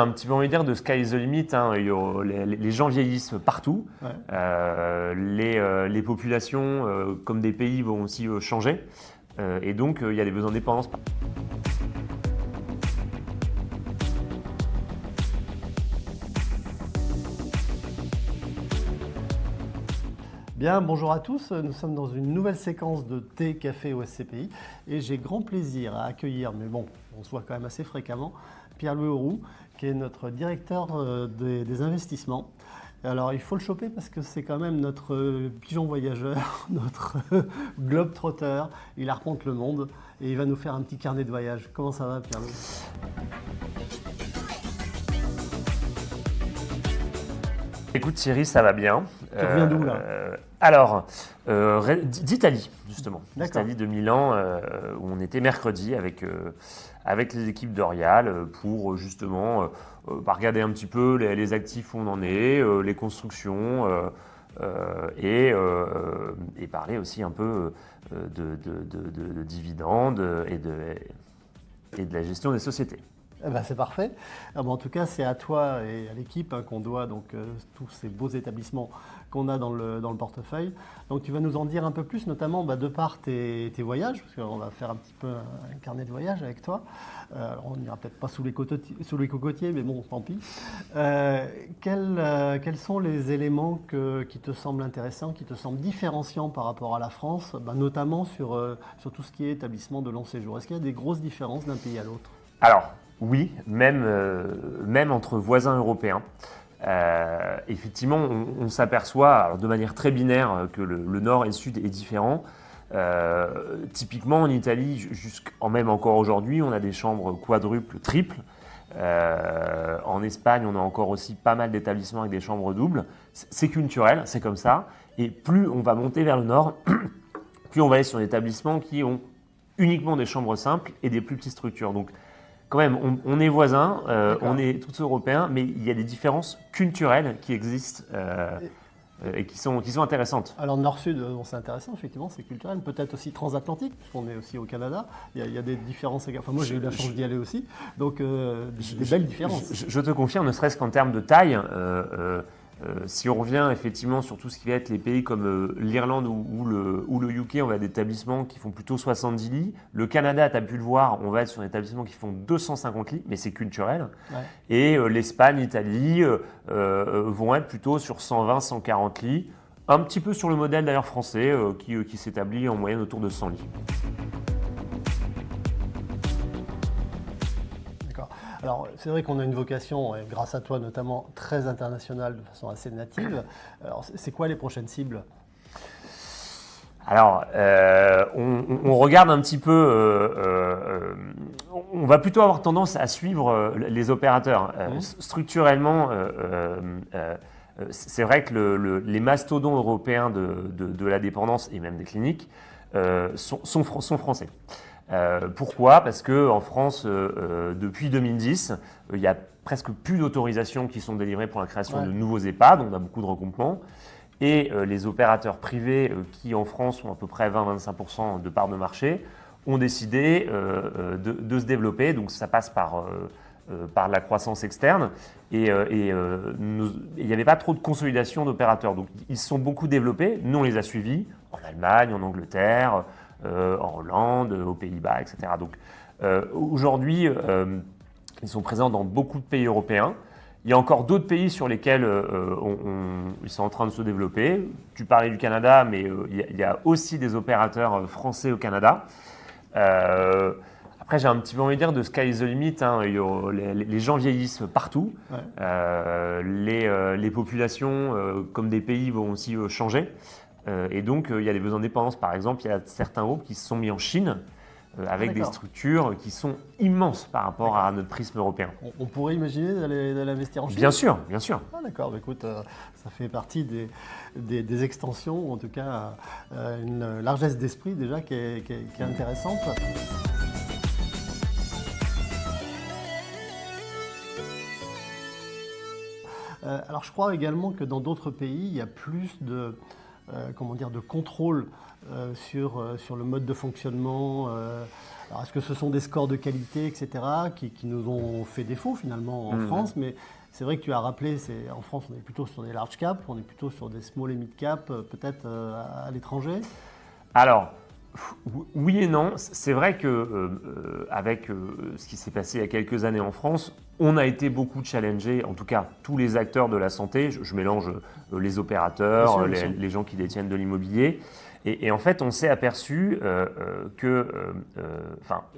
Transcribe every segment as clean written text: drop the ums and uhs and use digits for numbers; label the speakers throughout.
Speaker 1: Un petit peu envie de dire de sky is the limit, hein. Les gens vieillissent partout.
Speaker 2: Ouais.
Speaker 1: Les populations, comme des pays, vont aussi changer. Et donc, il y a des besoins de dépendance.
Speaker 2: Bien, bonjour à tous. Nous sommes dans une nouvelle séquence de thé, café au SCPI et j'ai grand plaisir à accueillir, mais bon, on se voit quand même assez fréquemment, Pierre-Louis Auroux, qui est notre directeur des investissements. Alors, il faut le choper parce que c'est quand même notre pigeon voyageur, notre globe-trotter. Il arpente le monde et il va nous faire un petit carnet de voyage. Comment ça va, Pierre-Louis ?
Speaker 1: Écoute Thierry, ça va bien.
Speaker 2: Tu reviens d'où là ?
Speaker 1: Alors, d'Italie justement.
Speaker 2: D'accord.
Speaker 1: D'Italie de Milan, où on était mercredi avec les équipes d'Orial pour justement regarder un petit peu les actifs où on en est, les constructions et parler aussi un peu de dividendes et de la gestion des sociétés.
Speaker 2: Eh ben, c'est parfait. En tout cas, c'est à toi et à l'équipe qu'on doit tous ces beaux établissements qu'on a dans le portefeuille. Donc tu vas nous en dire un peu plus, notamment de par tes voyages, parce qu'on va faire un petit peu un carnet de voyage avec toi. Alors, on n'ira peut-être pas sous les cocotiers, mais bon, tant pis. Quels sont les éléments qui te semblent intéressants, qui te semblent différenciants par rapport à la France, notamment sur tout ce qui est établissement de long séjour? Est-ce qu'il y a des grosses différences d'un pays à l'autre?
Speaker 1: Alors, oui, même entre voisins européens. Effectivement, on s'aperçoit de manière très binaire que le nord et le sud est différent. Typiquement, en Italie, même encore aujourd'hui, on a des chambres quadruples, triples. En Espagne, on a encore aussi pas mal d'établissements avec des chambres doubles. C'est culturel, c'est comme ça. Et plus on va monter vers le nord, plus on va aller sur des établissements qui ont uniquement des chambres simples et des plus petites structures. Donc, quand même, on est voisins, on est tous européens, mais il y a des différences culturelles qui existent et qui sont intéressantes.
Speaker 2: Alors nord-sud, c'est intéressant, effectivement, c'est culturel, peut-être aussi transatlantique, puisqu'on est aussi au Canada, il y a des différences. Enfin, moi j'ai eu la chance d'y aller aussi, donc des belles différences.
Speaker 1: Je te confirme, ne serait-ce qu'en termes de taille, si on revient effectivement sur tout ce qui va être les pays comme l'Irlande ou le UK, on va des établissements qui font plutôt 70 lits. Le Canada, tu as pu le voir, on va être sur des établissements qui font 250 lits, mais c'est culturel.
Speaker 2: Ouais.
Speaker 1: Et l'Espagne, l'Italie vont être plutôt sur 120, 140 lits. Un petit peu sur le modèle d'ailleurs français qui s'établit en moyenne autour de 100 lits.
Speaker 2: Alors, c'est vrai qu'on a une vocation, et grâce à toi notamment, très internationale, de façon assez native. Alors, c'est quoi les prochaines cibles ?
Speaker 1: Alors, on regarde un petit peu, on va plutôt avoir tendance à suivre les opérateurs. Structurellement, c'est vrai que les mastodontes européens de la dépendance et même des cliniques sont français. Pourquoi ? Parce qu'en France, depuis 2010, il n'y a presque plus d'autorisations qui sont délivrées pour la création de nouveaux EHPAD, on a beaucoup de regroupements. Et les opérateurs privés qui en France ont à peu près 20-25% de parts de marché ont décidé de se développer. Donc ça passe par la croissance externe et il n'y avait pas trop de consolidation d'opérateurs. Donc ils se sont beaucoup développés. Nous on les a suivis en Allemagne, en Angleterre, en Hollande, aux Pays-Bas, etc. Donc aujourd'hui, ils sont présents dans beaucoup de pays européens. Il y a encore d'autres pays sur lesquels ils sont en train de se développer. Tu parlais du Canada, mais il y a aussi des opérateurs français au Canada. Après, j'ai un petit peu envie de dire de sky is the limit. Hein. Les gens vieillissent partout. Ouais. Les populations, comme des pays, vont aussi changer. Et donc, il y a des besoins de dépendance. Par exemple, il y a certains groupes qui se sont mis en Chine avec des structures qui sont immenses par rapport à notre prisme européen.
Speaker 2: On pourrait imaginer d'aller investir en Chine ?
Speaker 1: Bien sûr, bien sûr.
Speaker 2: Ah, d'accord, écoute, ça fait partie des extensions, ou en tout cas une largesse d'esprit déjà qui est intéressante. Alors je crois également que dans d'autres pays, il y a plus de contrôle sur le mode de fonctionnement, Alors, est-ce que ce sont des scores de qualité, etc., qui nous ont fait défaut finalement en France, mais c'est vrai que tu as rappelé, en France, on est plutôt sur des large cap, on est plutôt sur des small et mid cap, peut-être à l'étranger.
Speaker 1: Alors, oui et non. C'est vrai que avec ce qui s'est passé il y a quelques années en France, on a été beaucoup challengés, en tout cas tous les acteurs de la santé. Je mélange les opérateurs, les gens qui détiennent de l'immobilier. Et en fait, on s'est aperçu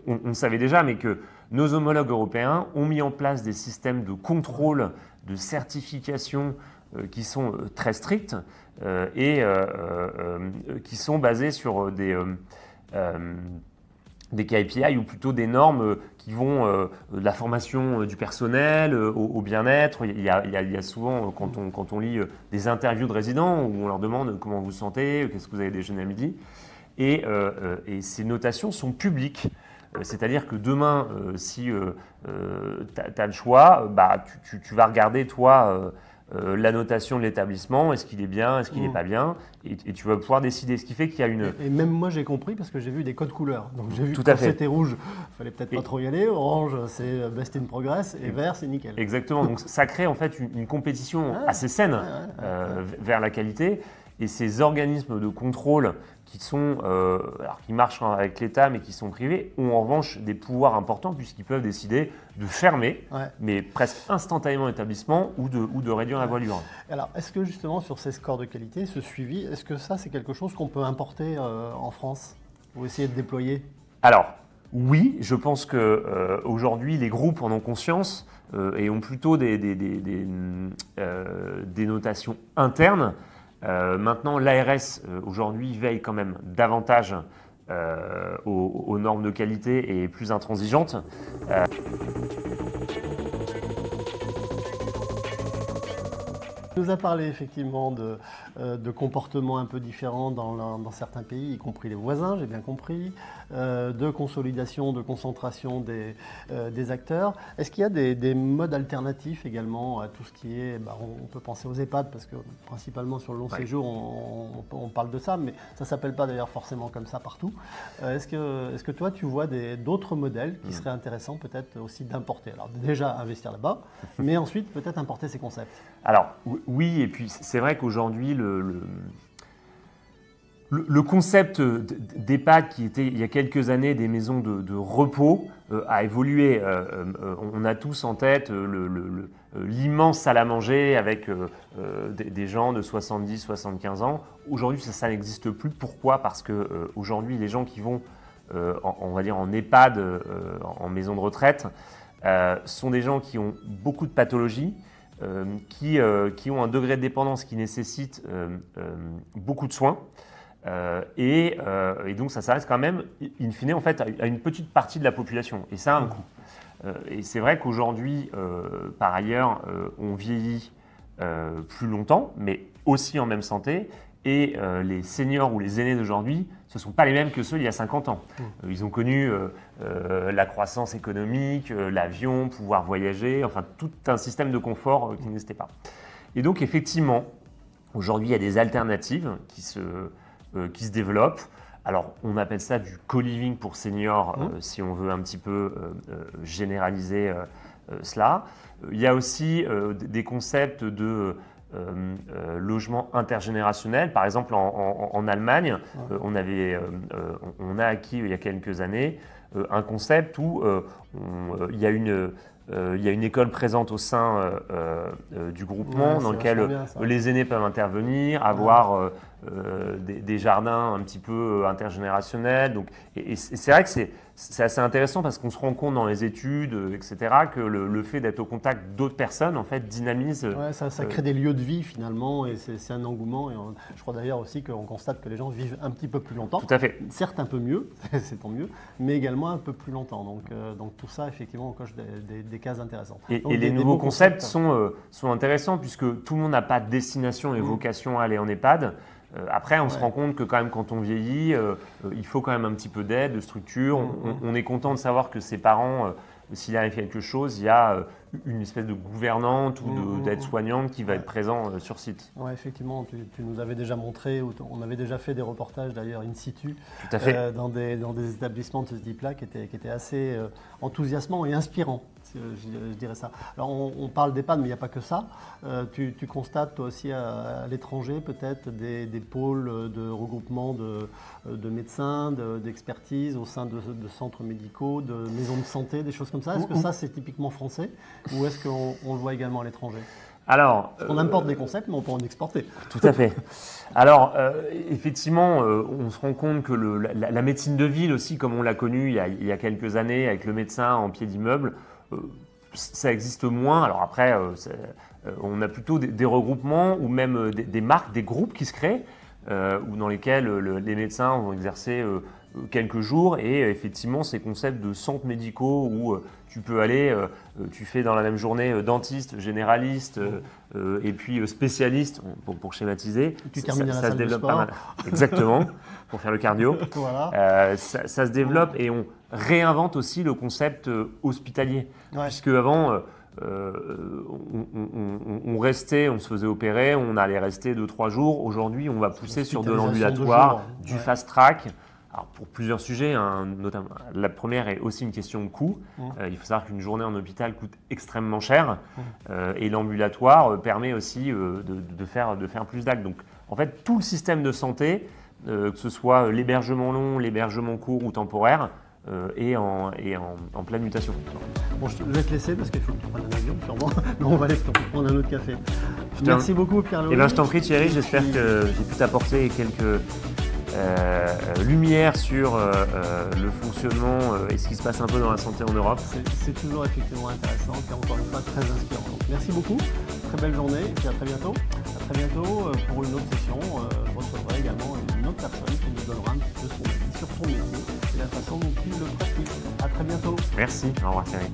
Speaker 1: on savait déjà, mais que nos homologues européens ont mis en place des systèmes de contrôle, de certification qui sont très stricts et qui sont basés sur des KPI ou plutôt des normes qui vont de la formation du personnel au bien-être. Il y a souvent, quand on lit des interviews de résidents où on leur demande comment vous vous sentez, qu'est-ce que vous avez déjeuné à midi. Et ces notations sont publiques. C'est-à-dire que demain, si tu as le choix, tu vas regarder toi la notation de l'établissement, est-ce qu'il est bien, est-ce qu'il n'est pas bien, et tu vas pouvoir décider. Ce qui fait qu'il y a une...
Speaker 2: Et même moi j'ai compris parce que j'ai vu des codes couleurs. Donc j'ai vu
Speaker 1: Tout
Speaker 2: que
Speaker 1: à
Speaker 2: quand
Speaker 1: fait.
Speaker 2: c'était rouge, il fallait peut-être pas trop y aller. Orange, c'est best in progress, et vert, c'est nickel.
Speaker 1: Exactement. Donc ça crée en fait une compétition assez saine vers la qualité. Et ces organismes de contrôle qui marchent avec l'État mais qui sont privés, ont en revanche des pouvoirs importants puisqu'ils peuvent décider de fermer, mais presque instantanément l'établissement ou de réduire la voilure.
Speaker 2: Alors, est-ce que justement sur ces scores de qualité, ce suivi, est-ce que ça c'est quelque chose qu'on peut importer en France ou essayer de déployer?
Speaker 1: Alors, oui, je pense qu'aujourd'hui les groupes en ont conscience et ont plutôt des notations internes. Maintenant, l'ARS aujourd'hui veille quand même davantage aux normes de qualité et est plus intransigeante.
Speaker 2: Tu nous as parlé effectivement de comportements un peu différents dans certains pays, y compris les voisins, j'ai bien compris, de consolidation, de concentration des acteurs. Est-ce qu'il y a des modes alternatifs également à tout ce qui est, on peut penser aux EHPAD parce que principalement sur le long séjour on parle de ça, mais ça ne s'appelle pas d'ailleurs forcément comme ça partout. Est-ce que toi tu vois d'autres modèles qui seraient intéressants peut-être aussi d'importer? Alors déjà investir là-bas, mais ensuite peut-être importer ces concepts.
Speaker 1: Alors oui, et puis c'est vrai qu'aujourd'hui le concept d'EHPAD qui était il y a quelques années des maisons de repos a évolué. On a tous en tête l'immense salle à manger avec des gens de 70-75 ans. Aujourd'hui, ça n'existe plus. Pourquoi? Parce qu'aujourd'hui, les gens qui vont on va dire en EHPAD, en maison de retraite, sont des gens qui ont beaucoup de pathologies, qui ont un degré de dépendance qui nécessite beaucoup de soins. Et donc ça s'arrête quand même, in fine, en fait, à une petite partie de la population. Et ça a un coût. Et c'est vrai qu'aujourd'hui, par ailleurs, on vieillit plus longtemps, mais aussi en même santé. Et les seniors ou les aînés d'aujourd'hui, ce ne sont pas les mêmes que ceux d'il y a 50 ans. Ils ont connu la croissance économique, l'avion, pouvoir voyager, enfin tout un système de confort qui n'existait pas. Et donc effectivement, aujourd'hui, il y a des alternatives qui se développent. Alors, on appelle ça du co-living pour seniors, si on veut un petit peu généraliser cela. Il y a aussi des concepts de logement intergénérationnel. Par exemple, en Allemagne, on a acquis il y a quelques années un concept où il y a une école présente au sein du groupement dans lequel les aînés peuvent intervenir, avoir des jardins un petit peu intergénérationnels. Donc, et c'est vrai que c'est assez intéressant parce qu'on se rend compte dans les études, etc., que le fait d'être au contact d'autres personnes, en fait, dynamise.
Speaker 2: Ça crée des lieux de vie finalement et c'est un engouement. Et je crois d'ailleurs aussi qu'on constate que les gens vivent un petit peu plus longtemps.
Speaker 1: Tout à fait.
Speaker 2: Certes un peu mieux, c'est tant mieux, mais également un peu plus longtemps. Donc tout ça, effectivement, on coche des cases intéressantes.
Speaker 1: Et les nouveaux concepts sont intéressants puisque tout le monde n'a pas de destination et vocation à aller en EHPAD. Après, on se rend compte que quand même, quand on vieillit, il faut quand même un petit peu d'aide, de structure. On est content de savoir que ses parents, s'il arrive quelque chose, il y a une espèce de gouvernante ou d'aide-soignante qui va être présent sur site.
Speaker 2: Ouais, effectivement, tu nous avais déjà montré, on avait déjà fait des reportages d'ailleurs in situ
Speaker 1: Tout à fait.
Speaker 2: dans des établissements de ce type-là qui étaient assez enthousiasmants et inspirants, je dirais ça. Alors on parle d'EHPAD, mais il n'y a pas que ça. Tu constates toi aussi à l'étranger peut-être des pôles de regroupement de médecins, d'expertise au sein de centres médicaux, de maisons de santé, des choses comme ça. Est-ce que ça c'est typiquement français ou est-ce qu'on le voit également à l'étranger?
Speaker 1: Alors,
Speaker 2: On importe des concepts, mais on peut en exporter.
Speaker 1: Tout à fait. Alors, effectivement, on se rend compte que la médecine de ville aussi, comme on l'a connue il y a quelques années avec le médecin en pied d'immeuble, ça existe moins. Alors après, on a plutôt des regroupements ou même des marques, des groupes qui se créent, ou dans lesquels les médecins vont exercer quelques jours et effectivement ces concepts de centres médicaux où tu peux aller, tu fais dans la même journée dentiste, généraliste et puis spécialiste pour schématiser.
Speaker 2: Tu termines à la
Speaker 1: ça se
Speaker 2: salle de
Speaker 1: développe
Speaker 2: sport.
Speaker 1: pas mal. Exactement, pour faire le cardio.
Speaker 2: Voilà.
Speaker 1: Ça se développe et on réinvente aussi le concept hospitalier.
Speaker 2: Ouais.
Speaker 1: Puisque avant, on restait, on se faisait opérer, on allait rester 2-3 jours. Aujourd'hui, on va pousser sur de l'ambulatoire, du fast track. Alors pour plusieurs sujets, notamment, la première est aussi une question de coût. Il faut savoir qu'une journée en hôpital coûte extrêmement cher et l'ambulatoire permet aussi de faire plus d'actes. Donc en fait, tout le système de santé, que ce soit l'hébergement long, l'hébergement court ou temporaire, est en pleine mutation.
Speaker 2: Bon, je vais te laisser parce qu'il faut que tu prennes un avion, sûrement. Mais on va aller prendre un autre café. Merci beaucoup, Pierre-Louis.
Speaker 1: Eh bien, je t'en prie, Thierry. J'espère que j'ai pu t'apporter quelques lumière sur le fonctionnement et ce qui se passe un peu dans la santé en Europe.
Speaker 2: C'est toujours effectivement intéressant et encore une fois très inspirant. Donc, merci beaucoup, très belle journée et puis à très bientôt. À très bientôt pour une autre session. Je recevrai également une autre personne qui nous donnera un petit peu son avis sur son métier et la façon dont il le pratique. À très bientôt.
Speaker 1: Merci, au revoir Thierry.